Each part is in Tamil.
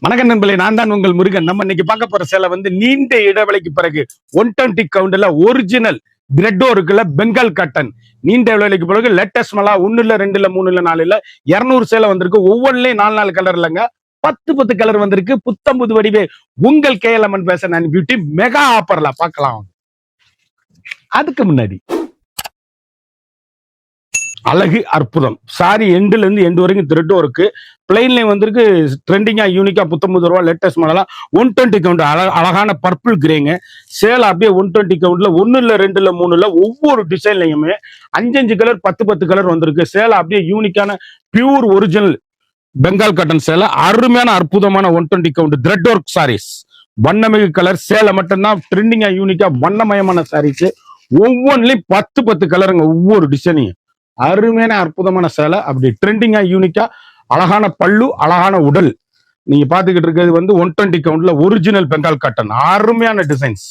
வணக்கம் நண்பர்களே, நான் தான் உங்கள் முருகன். நம்ம இன்னைக்கு பார்க்க போற சேலை வந்து நீண்ட இடைவெளிக்கு பிறகு 120 கவுண்ட்ல ஒரிஜினல் கிரெட்டோ இருக்குல்ல, பெங்கால் காட்டன். நீண்ட இடைவெளிக்கு பிறகு லேட்டஸ்ட் மலா 1 இல்ல 2 இல்ல 3 இல்ல 4 இல்ல 200 சேலை வந்திருக்கு. ஒவ்வொன்றிலையும் 4 கலர் இல்லைங்க, 10 கலர் வந்திருக்கு. புத்தம்புது வடிவே உங்கள் KLMN fashion and beauty mega ஆஃபர்ல பார்க்கலாம். அதுக்கு முன்னாடி அழகு அற்புதம் சாரி எண்டுல இருந்து எண்டு வரைக்கும் த்ரெட்டும் இருக்கு. பிளைன்ல வந்திருக்கு. ட்ரெண்டிங்கா யூனிக்கா 19 ரூபா லேட்டஸ்ட் மாடலா 120 கவுண்ட் அழகான பர்பிள் கிரேங்க. சேல் அப்படியே 120 கவுண்ட்ல 1 இல்ல 2 இல்ல 3 இல்ல ஒவ்வொரு டிசைன்லயுமே 5 கலர் 10 கலர் வந்திருக்கு. சேலை அப்படியே யூனிக்கான பியூர் ஒரிஜினல் பெங்கால் காட்டன் சேலை. அருமையான அற்புதமான 120 கவுண்ட் த்ரெட் ஒர்க் சாரீஸ். வண்ணமிகு கலர் சேலை மட்டும்தான் ட்ரெண்டிங்கா யூனிக்கா வண்ணமயமான சாரீஸ். ஒவ்வொன்றிலையும் 10 கலருங்க. ஒவ்வொரு டிசைனையும் அருமையான அற்புதமான சேலை. அப்படி ட்ரெண்டிங்கா யூனிக்கா அழகான பல்லு, அழகான உடல். நீங்க பாத்துக்கிட்டு இருக்கிறது வந்து 120 கவுண்ட்ல ஒரிஜினல் பெங்கால் காட்டன். அருமையான டிசைன்ஸ்.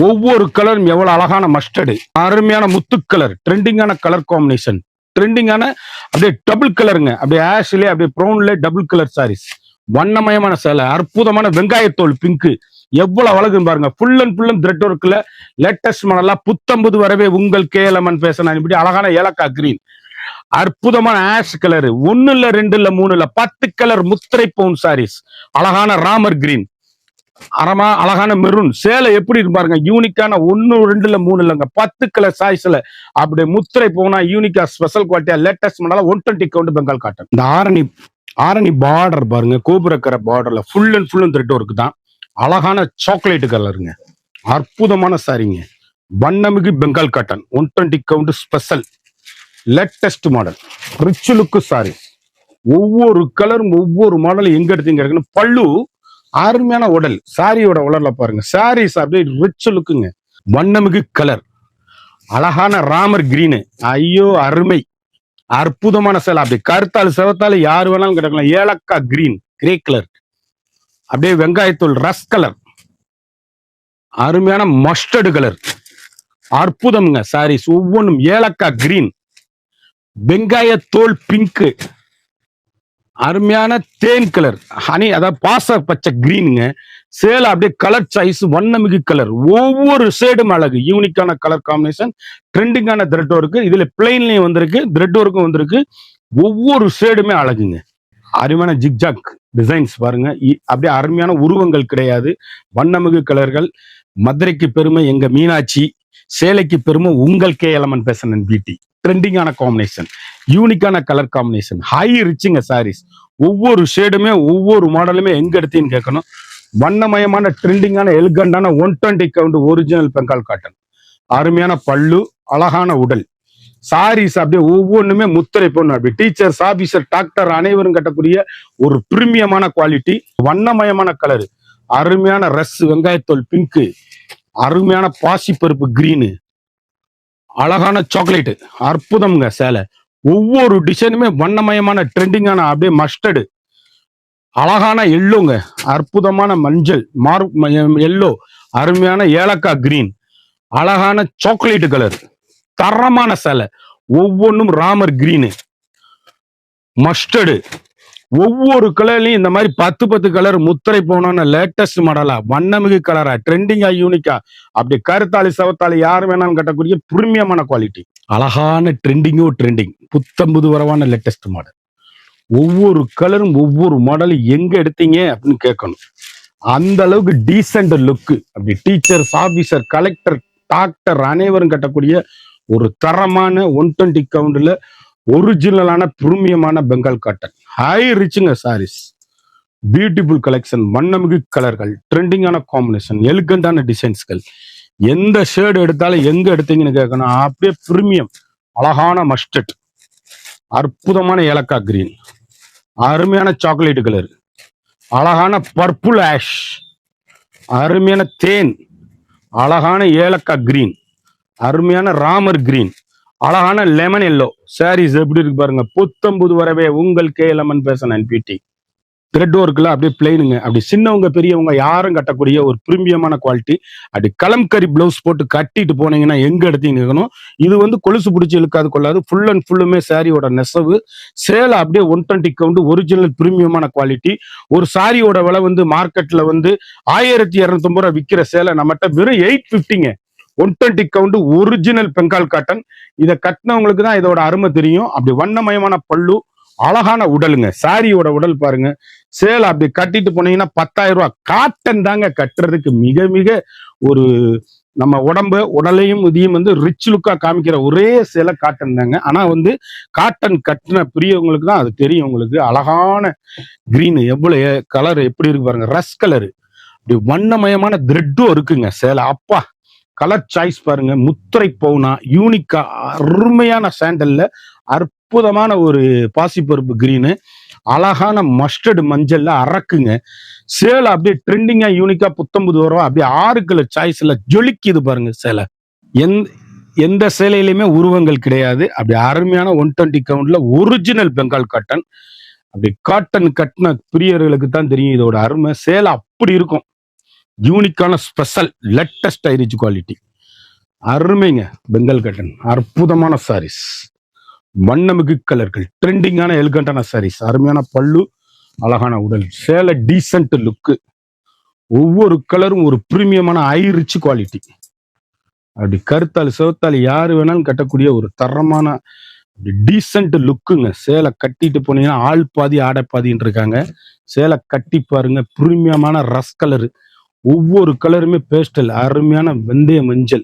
ஒவ்வொரு கலரும் எவ்வளவு அழகான மஸ்டர்டு, அருமையான முத்து கலர், ட்ரெண்டிங்கான கலர் காம்பினேஷன், ட்ரெண்டிங்கான அப்படியே டபுள் கலருங்க. அப்படியே ஆஷ்லயே அப்படியே ப்ரௌன்ல டபுள் கலர் சாரீஸ். வண்ணமயமான சேலை. அற்புதமான வெங்காயத்தோல் பிங்க். எவ்வளவு அழகுன்னு பாருங்க. ஃபுல் அண்ட் த்ரெட் ஒர்க்ல லேட்டஸ்ட் மாடலா புத்தம்புது வரவே உங்கள் கேஎல்எம்என் ஃபேஷன் இப்படி அழகான ஏலக்காய் கிரீன். அற்புதமான ஆஷ் கலர். 1 இல்ல 2 இல்ல 3 இல்ல 10 கலர் முத்திரை பவுன் சாரீஸ். அழகான ராமர் கிரீன், அழகான மெரூன். சேலை எப்படி இருப்பாருங்க, யூனிக்கான 1 2 இல்ல 3 இல்லங்க 10 கலர் சாய்ஸ்ல அப்படி முத்திரை போனா யூனிக்கா ஸ்பெஷல் குவாலிட்டியா லேட்டஸ்ட் மாடலா 120 கவுண்ட் பெங்கால் காட்டன். இந்த ஆரணி பார்டர் பாருங்க, கோபுரக்கரை பார்டர்ல ஃபுல் அண்ட் த்ரெட் ஒர்க் தான். அழகான சாக்லேட் கலருங்க. அற்புதமான சாரிங்க. வண்ணமிகு Bengal cotton 120 count special latest model rich லுக்கு சாரி. ஒவ்வொரு கலரும் ஒவ்வொரு மாடலும் எங்க எடுத்தீங்க இருக்குன்னு. பல்லு அருமையான உடல். சாரியோட உடல்ல பாருங்க. சாரீஸ் அப்படியே ரிச் லுக்குங்க. வண்ணமிகு கலர், அழகான ராமர் கிரீனு. ஐயோ அருமை, அற்புதமான சேலை. அப்படி கருத்தாள் சிவத்தாள் யாரு வேணாலும் கிடக்கலாம். ஏலக்காய் கிரீன், கிரே கலர், அப்படியே வெங்காயத்தூள் ரஸ் கலர், அருமையான மஸ்டர்டு கலர். அற்புதம்ங்க சாரீஸ் ஒவ்வொன்றும். ஏலக்காய் கிரீன், வெங்காயத்தோல் பிங்க், அருமையான தேன் கலர், ஹனி அதாவது பாச பச்சை கிரீனுங்க. சேலை அப்படியே கலர் சாய்ஸ் வண்ணமிகு கலர். ஒவ்வொரு ஷேடும் அழகு. யூனிக்கான கலர் காம்பினேஷன், ட்ரெண்டிங்கான த்ரெட் ஒர்க்கு. இதுல பிளைன்லயும் வந்திருக்கு, த்ரெட் ஒர்க்கும் வந்திருக்கு. ஒவ்வொரு ஷேடுமே அழகுங்க. அருமையான ஜிக்ஜாக் டிசைன்ஸ் பாருங்க. அப்படியே அருமையான உருவங்கள் கிடையாது, வண்ணமிகு கலர்கள். மதுரைக்கு பெருமை எங்க மீனாட்சி, சேலைக்கு பெருமை உங்கள் கேஎல்எம்என் ஃபேஷன் அண்ட் பியூட்டி. ட்ரெண்டிங்கான காம்பினேஷன், யூனிக்கான கலர் காம்பினேஷன், ஹை ரிச்சுங்க சாரீஸ். ஒவ்வொரு ஷேடுமே ஒவ்வொரு மாடலுமே எங்க எடுத்தீங்கன்னு கேட்கணும். வண்ணமயமான ட்ரெண்டிங்கான எலிகண்டான 120 கவுண்ட் ஒரிஜினல் பெங்கால் காட்டன். அருமையான பல்லு, அழகான உடல். சாரீஸ் அப்படியே ஒவ்வொன்றுமே முத்திரை பொண்ணு. அப்படி டீச்சர்ஸ், ஆபீசர், டாக்டர் அனைவரும் கட்டக்கூடிய ஒரு பிரீமியமான குவாலிட்டி. வண்ணமயமான கலர், அருமையான ரஸ் வெங்காயத்தோல் பிங்க், அருமையான பாசிப்பருப்பு கிரீனு, அழகான சாக்லேட். அற்புதம்ங்க சேலை. ஒவ்வொரு டிசைனுமே வண்ணமயமான ட்ரெண்டிங்கான அப்படியே மஸ்டர்டு, அழகான எல்லோங்க, அற்புதமான மஞ்சள் எல்லோ, அருமையான ஏலக்காய் கிரீன், அழகான சாக்லேட் கலர், தரமான சேலை. ஒவ்வொன்றும் ராமர் கிரீனு, மஸ்டர்டு. ஒவ்வொரு கலர்லயும் இந்த மாதிரி 10 கலர் முத்திரை போன லேட்டஸ்ட் மாடலா வண்ணமிகு கலரா ட்ரெண்டிங்கா யூனிக்கா அப்படி கருத்தாளி சவத்தாளி யாரு வேணாலும் கட்டக்கூடிய பிரீமியமான குவாலிட்டி. அழகான ட்ரெண்டிங் புத்தம்புது வரவான லேட்டஸ்ட் மாடல். ஒவ்வொரு கலரும் ஒவ்வொரு மாடலும் எங்க எடுத்தீங்க அப்படின்னு கேட்கணும். அந்த அளவுக்கு டீசென்ட் லுக்கு. அப்படி டீச்சர்ஸ், ஆபீசர், கலெக்டர், டாக்டர் அனைவரும் கட்டக்கூடிய ஒரு தரமான 120 கவுண்ட்ல ஒரிஜினலான பிரீமியமான பெங்கால் காட்டன். ஹை ரிச்சுங்க சாரீஸ். பியூட்டிஃபுல் கலெக்ஷன், வண்ணமிகு கலர்கள், ட்ரெண்டிங்கான காம்பினேஷன், எலிகண்டான டிசைன்ஸ்கள். எந்த ஷேடு எடுத்தாலும் எங்க எடுத்தீங்கன்னு கேட்கணும். அப்படியே பிரீமியம். அழகான மஸ்டர்ட், அற்புதமான ஏலக்காய் கிரீன், அருமையான சாக்லேட் கலர், அழகான பர்பிள் ஆஷ், அருமையான தேன், அழகான ஏலக்காய் கிரீன், அருமையான ராமர் கிரீன், அழகான லெமன் எல்லோ. சாரீஸ் எப்படி இருக்கு பாருங்க. புத்தம்புது வரவே உங்கள் KLMN fashion and beauty. Thread ஒர்க்ல அப்படியே பிளைனுங்க. அப்படி சின்னவங்க பெரியவங்க யாரும் கட்டக்கூடிய ஒரு பிரீமியமான குவாலிட்டி. அப்படி கலம்கரி பிளவுஸ் போட்டு கட்டிட்டு போனீங்கன்னா எங்க எடுத்தீங்கன்னு கேட்கணும். இது வந்து கொலுசு பிடிச்சி இழுக்காது கொள்ளாது. ஃபுல் அண்ட் ஃபுல்லுமே சாரியோட நெசவு. சேலை அப்படியே 120 கவுண்ட் ஒரிஜினல் பிரீமியமான குவாலிட்டி. ஒரு சாரியோட விலை வந்து மார்க்கெட்ல வந்து 1250 ரூபாய் விற்கிற சேலை நம்மகிட்ட வெறும் 850ங்க. 120 கவுண்ட் ஒரிஜினல் பெங்கால் காட்டன். இதை கட்டினவங்களுக்கு தான் இதோட அருமை தெரியும். அப்படி வண்ணமயமான பல்லு, அழகான உடலுங்க. சாரியோட உடல் பாருங்க. சேலை அப்படி கட்டிட்டு போனீங்கன்னா 10,000 ரூபாய். காட்டன் தாங்க கட்டுறதுக்கு மிக மிக ஒரு நம்ம உடலையும் இதையும் வந்து ரிச் லுக்கா காமிக்கிற ஒரே சேலை காட்டன் தாங்க. ஆனா வந்து காட்டன் கட்டின பிரியவங்களுக்கு தான் அது தெரியும். உங்களுக்கு அழகான கிரீன் எவ்வளவு கலர் எப்படி இருக்கு பாருங்க. ரஸ் கலரு அப்படி வண்ணமயமான த்ரெட்டும் இருக்குங்க சேலை. அப்பா கலர் சாய்ஸ் பாருங்க. முத்திரை பவுனா யூனிக்கா அருமையான சாண்டல்ல அற்புதமான ஒரு பாசிப்பருப்பு கிரீனு, அழகான மஸ்டர்டு மஞ்சள்ல அரக்குங்க. சேலை அப்படியே ட்ரெண்டிங்கா யூனிக்கா 19 ரூபா. அப்படியே 6 கலர் சாய்ஸ்ல ஜொலிக்குது பாருங்க சேலை. எந்த சேலையிலுமே உருவங்கள் கிடையாது. அப்படி அருமையான 120 கவுண்ட்ல ஒரிஜினல் பெங்கால் காட்டன். அப்படி காட்டன் கட்டின பிரியர்களுக்கு தான் தெரியும் இதோட அருமை. சேலை அப்படி இருக்கும். யூனிக்கான ஸ்பெஷல் லேட்டஸ்ட் ரிச் குவாலிட்டி அருமைங்க. பெங்கால் காட்டன் அற்புதமான சாரீஸ், வண்ணமிகு கலர்கள், ட்ரெண்டிங்கான எலிகண்டான சாரீஸ், அருமையான பல்லு, அழகான உடல். சேலை டீசென்ட் லுக்கு. ஒவ்வொரு கலரும் ஒரு பிரீமியமான ரிச் குவாலிட்டி. அப்படி கருத்தாள் சிவத்தாள் யாரு வேணாலும் கட்டக்கூடிய ஒரு தரமான டீசென்ட் லுக்குங்க. சேலை கட்டிட்டு போனீங்கன்னா ஆள் பாதி ஆடை பாதின்னு இருக்காங்க. சேலை கட்டி பாருங்க. பிரீமியமான ரஸ் கலரு. ஒவ்வொரு கலருமே பேஸ்டல், அருமையான வெந்தய மஞ்சள்,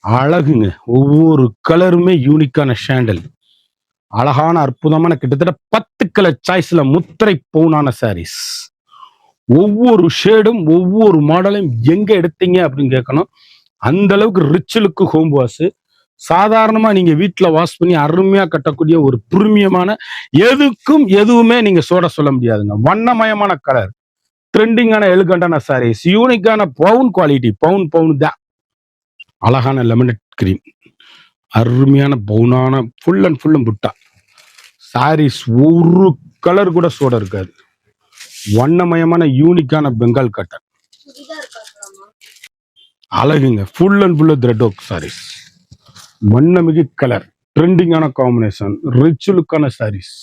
அழகுங்க. ஒவ்வொரு கலருமே யூனிக்கான ஷாண்டல், அழகான அற்புதமான கிட்டத்தட்ட 10 கலர் சாய்ஸ்ல முத்திரை பவுனான சாரீஸ். ஒவ்வொரு ஷேடும் ஒவ்வொரு மாடலையும் எங்க எடுத்தீங்க அப்படின்னு கேட்கணும். அந்த அளவுக்கு ரிச் லுக்கு ஹோம் வாஷ். சாதாரணமா நீங்க வீட்டுல வாஷ் பண்ணி அருமையா கட்டக்கூடிய ஒரு பிரீமியமான, எதுவுமே நீங்க சொல்ல முடியாதுங்க. வண்ணமயமான கலர், ட்ரெண்டிங்கான எலிகண்டான சாரீஸ், யூனிக்கான பவுன் குவாலிட்டி. பவுன் தான். அழகான லெமனட் கிரீன், அருமையான பவுனான ஃபுல் அண்ட் ஃபுல்லும் புட்டா சாரீஸ். ஒரு கலர் கூட சோட இருக்காது. வண்ணமயமான யூனிக்கான பெங்கால் காட்டன் அழகுங்க. Full and full thread work sarees, வண்ணமிகு கலர், ட்ரெண்டிங்கான காம்பினேஷன், ரிச் லுக்கான சாரீஸ்,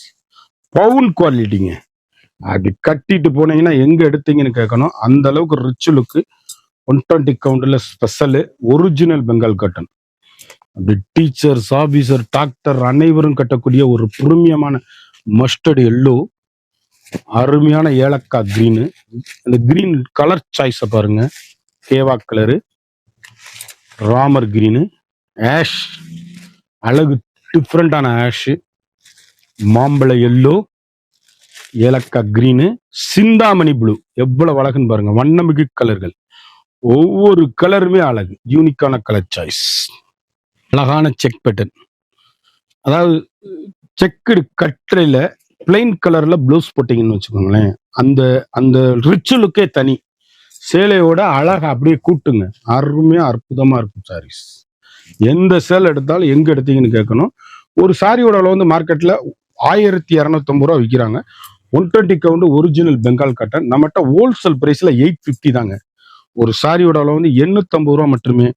பவுன் குவாலிட்டிங்க. அப்படி கட்டிட்டு போனீங்கன்னா எங்க எடுத்தீங்கன்னு கேட்கணும். அந்த அளவுக்கு ரிச் லுக்கு. 120 கவுண்ட்ல ஸ்பெஷல் ஒரிஜினல் பெங்கால் காட்டன். அப்படி டீச்சர்ஸ், ஆபீசர், டாக்டர் அனைவரும் கட்டக்கூடிய ஒரு பிரீமியமான மஸ்டர்டு எல்லோ, அருமையான ஏலக்காய் கிரீனு. அந்த கிரீன் கலர் சாய்ஸை பாருங்க. கேவா கலரு, ராமர் கிரீனு, ஆஷ், அழகு டிஃப்ரெண்டான ஆஷ், மாம்பழ எல்லோ, ஏலக்காய் கிரீனு, சிந்தாமணி ப்ளூ. எவ்வளவு அழகுன்னு பாருங்க. வண்ணமிகு கலர்கள், ஒவ்வொரு கலருமே அழகு. யூனிக்கான கலர் சாய்ஸ், அழகான செக் பேட்டர்ன். அதாவது செக்குடு கட்டரையில பிளைன் கலர்ல ப்ளவுஸ் போட்டீங்கன்னு வச்சுக்கோங்களேன், அந்த அந்த ரிச் லுக்கே தனி. சேலையோட அழகா அப்படியே கூட்டுங்க. அருமையா அற்புதமா இருக்கும் சாரீஸ். எந்த சேலை எடுத்தாலும் எங்க எடுத்தீங்கன்னு கேட்கணும். ஒரு சாரியோட அளவு வந்து மார்க்கெட்ல 1250 ரூபா விற்கிறாங்க. 120 கவுண்ட் ஒரிஜினல் பெங்கால் காட்டன் நம்மகிட்ட ஹோல்சேல் பிரைஸ்ல 850 தாங்க. ஒரு சாரியோட அளவு வந்து 850 ரூபா மட்டுமே.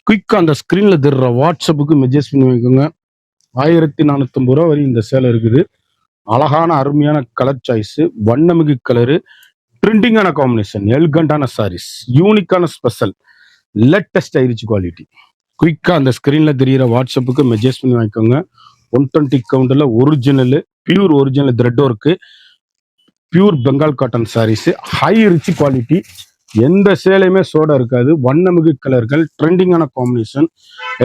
குயிக்கா அந்த ஸ்கிரீன்ல தெரிற வாட்ஸ்அப்புக்கு மெசேஜ் பண்ணி வைக்கோங்க. 1450 ரூபா வரை இந்த சேலை இருக்குது. அழகான அருமையான கலர் சாய்ஸ், வண்ணமிகு கலரு, ட்ரெண்டிங்கான காம்பினேஷன், எலிகண்டான சாரீஸ், யூனிக்கான ஸ்பெஷல், லேட்டஸ்ட் ரிச் குவாலிட்டி. குயிக்கா அந்த ஸ்கிரீன்ல தெரிகிற வாட்ஸ்அப்புக்கு மெசேஜ் பண்ணி வாங்கிக்கோங்க. 120 கவுண்ட்ல original, pure original thread work, pure Bengal cotton sarees, high rich quality. எந்த சேலையுமே சோட இருக்காது. வண்ணமிகு கலர்கள், ட்ரெண்டிங்கான காம்பினேஷன்,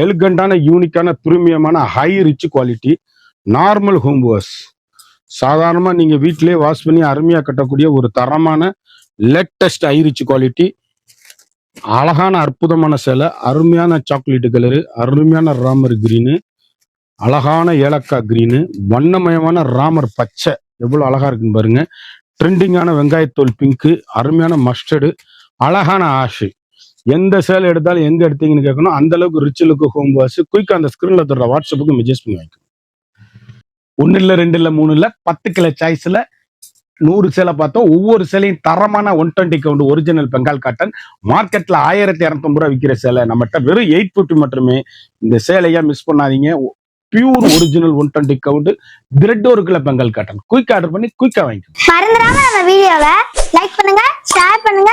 எலிகண்டான யூனிக்கான பிரீமியமான high rich quality. Normal home wash, சாதாரணமா நீங்க வீட்டிலேயே வாஷ் பண்ணி அருமையா கட்டக்கூடிய ஒரு தரமான லேட்டஸ்ட் ரிச் குவாலிட்டி. அழகான அற்புதமான சேலை, அருமையான சாக்லேட் கலரு, அருமையான ராமர் கிரீனு, அழகான ஏலக்காய் கிரீனு, வண்ணமயமான ராமர் பச்சை. எவ்வளவு அழகா இருக்குன்னு பாருங்க. ட்ரெண்டிங்கான வெங்காயத்தோல் பிங்க்கு, அருமையான மஸ்டர்டு, அழகான ஆஷு. எந்த சேலை எடுத்தாலும் எங்க எடுத்தீங்கன்னு கேட்கணும். அந்த அளவுக்கு ரிச் லுக்கு ஹோம் வாஷ். குயிக்கா அந்த ஸ்கிரீன்ல தர்ற வாட்ஸ்அப்புக்கு மெசேஜ் பண்ணி வாங்கிக்கணும். 1 இல்ல 2 இல்ல 3 இல்ல 10 கிலோ சாய்ஸ்ல 100 சேலை பார்த்தோம். ஒவ்வொரு சேலையும் தரமான 120 கவுண்ட் ஒரிஜினல் பெங்கால் காட்டன். மார்க்கெட்ல 1250 ரூபாய் விற்கிற சேலை நம்மகிட்ட வெறும் 850 மட்டுமே. இந்த சேலையா மிஸ் பண்ணாதீங்க. பியூர் ஒரிஜினல் 120 கவுண்ட் த்ரெட் ஒர்க்ல பெங்கால் காட்டன். குயிக் ஆர்டர் பண்ணி குயிக்கா வாங்கிக்கோங்க. மறந்துடாம நம்ம வீடியோவை லைக் பண்ணுங்க, ஷேர் பண்ணுங்க,